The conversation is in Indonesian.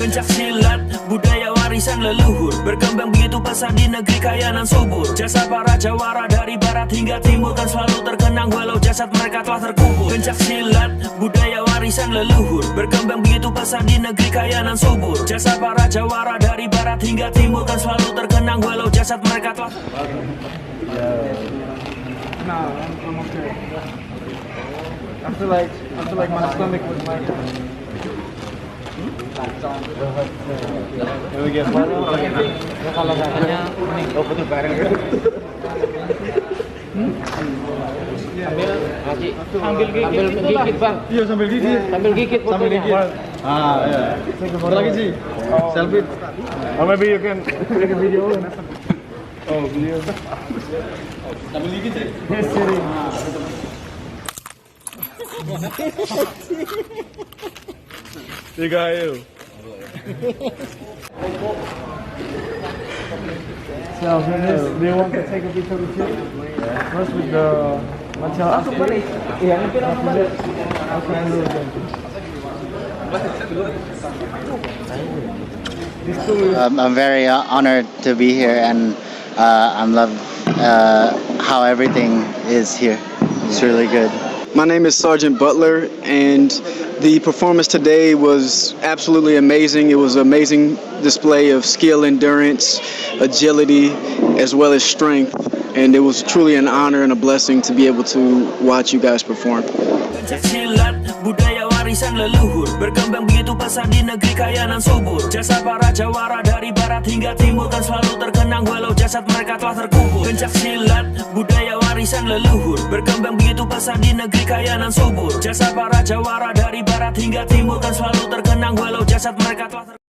Pencak silat, budaya warisan leluhur, berkembang begitu pesat di negeri kaya dan subur. Jasa para jawara dari barat hingga timur kan selalu terkenang walau jasad mereka telah terkubur. Pencak silat, budaya warisan leluhur, berkembang begitu pesat di negeri kaya dan subur. Jasa para jawara dari barat hingga timur kan selalu terkenang walau jasad mereka telah No, I'm okay. I feel like my stomach was my. Can we get part of it? Kalau katanya Oh, betul bareng. sambil gigit bang, Iya sambil gigit. sambil gigit Sambil fotonya. gigit. Ah, ya. Apa lagi sih? Selfie. Or maybe you can take a video. Oh, video. Sambil gigit sih. Yes, sir. Tiga ayo. So, do you want to take a picture with you? First with the Langsung balik. Iya, nanti langsung balik. I'm very honored to be here, and I'm love how everything is here. It's really good. My name is Sergeant Butler, and the performance today was absolutely amazing. It was an amazing display of skill, endurance, agility, as well as strength. And it was truly an honor and a blessing to be able to watch you guys perform. Pencak silat, budaya warisan leluhur, berkembang begitu pesat di negeri kaya dan subur. Jasa para jawara dari barat hingga timur kan selalu terkenang walau jasad mereka telah terkubur. Pencak silat, budaya warisan leluhur, berkembang begitu pesat di negeri kaya dan subur. Jasa para jawara dari barat hingga timur kan selalu terkenang walau jasad mereka telah terkubur.